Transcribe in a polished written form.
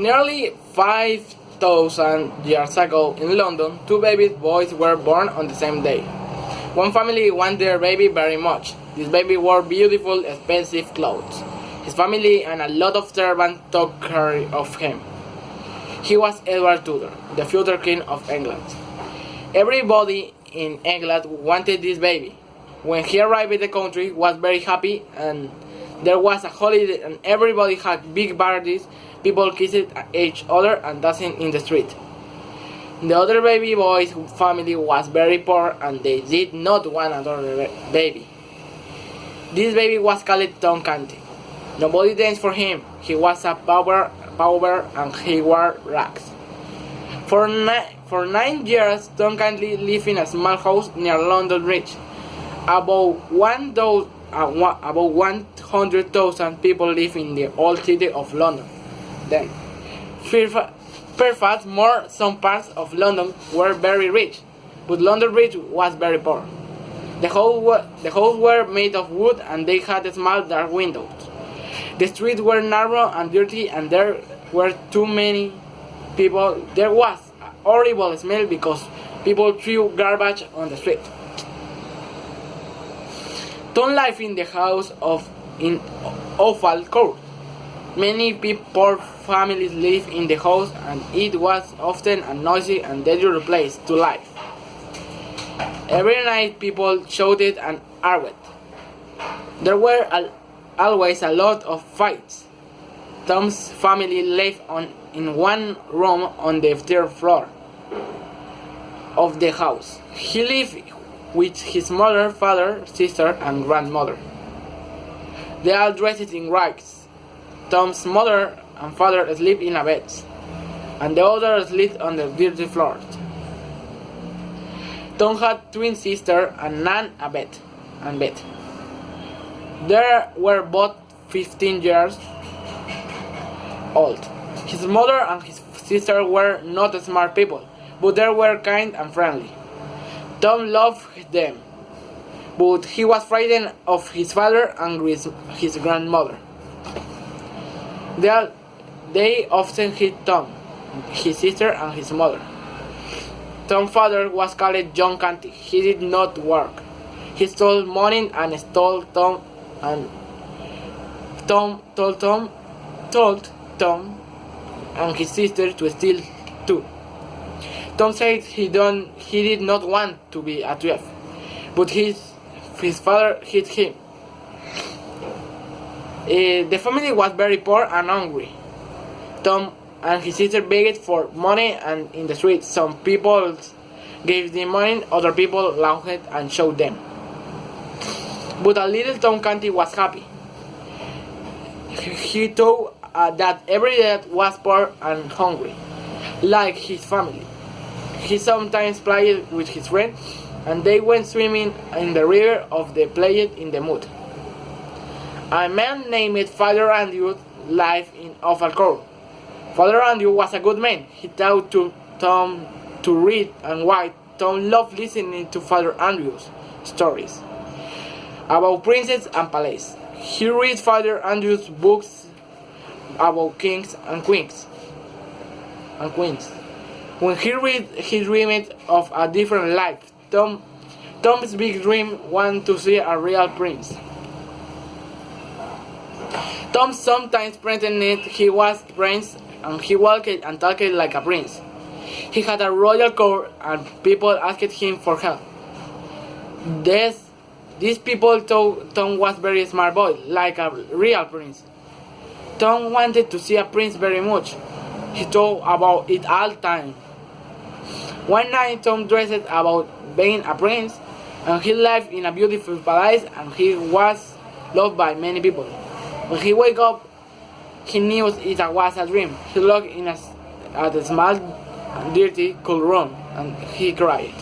Nearly 5,000 years ago in London, two baby boys were born on the same day. One family wanted their baby very much. This baby wore beautiful, expensive clothes. His family and a lot of servants took care of him. He was Edward Tudor, the future king of England. Everybody in England wanted this baby. When he arrived in the country, he was very happy and there was a holiday and everybody had big parties. People kissed each other and dancing in the street. The other baby boy's family was very poor and they did not want another baby. This baby was called Tom Canty. Nobody danced for him. He was a pauper and he wore rags. For 9 years, Tom Canty lived in a small house near London Bridge. About 100,000 people live in the old city of London. Then, perhaps more some parts of London were very rich, but London Bridge was very poor. The houses were made of wood and they had small dark windows. The streets were narrow and dirty and there were too many people. There was a horrible smell because people threw garbage on the street. Tom lived in the house in Awful Court. Many poor families lived in the house and it was often a noisy and dangerous place to live. Every night people shouted and argued. There were always a lot of fights. Tom's family lived in one room on the third floor of the house. He lived with his mother, father, sister, and grandmother. They all dressed in rags. Tom's mother and father slept in a bed, and the others slept on the dirty floors. Tom had twin sisters and Nan a bed. They were both 15 years old. His mother and his sister were not smart people, but they were kind and friendly. Tom loved them, but he was frightened of his father and his grandmother. They often hit Tom, his sister, and his mother. Tom's father was called John Canty. He did not work. He stole money and stole Tom, and Tom told Tom and his sister to steal too. Tom said he did not want to be a thief, but his father hit him. The family was very poor and hungry. Tom and his sister begged for money and in the street some people gave them money, other people laughed and showed them. But a little Tom Canty was happy. He thought that every day was poor and hungry, like his family. He sometimes played with his friends, and they went swimming in the river of the played in the mud. A man named Father Andrew lived in Awful Court. Father Andrew was a good man. He taught Tom to read and write. Tom loved listening to Father Andrew's stories about princes and palaces. He read Father Andrew's books about kings and queens. When he read, he dreamed of a different life. Tom's big dream was to see a real prince. Tom sometimes pretended he was a prince and he walked and talked like a prince. He had a royal court and people asked him for help. These people thought Tom was a very smart boy, like a real prince. Tom wanted to see a prince very much. He thought about it all the time. One night Tom dressed about being a prince and he lived in a beautiful palace and he was loved by many people. When he woke up, he knew it was a dream. He looked at a small, dirty, cool room and he cried.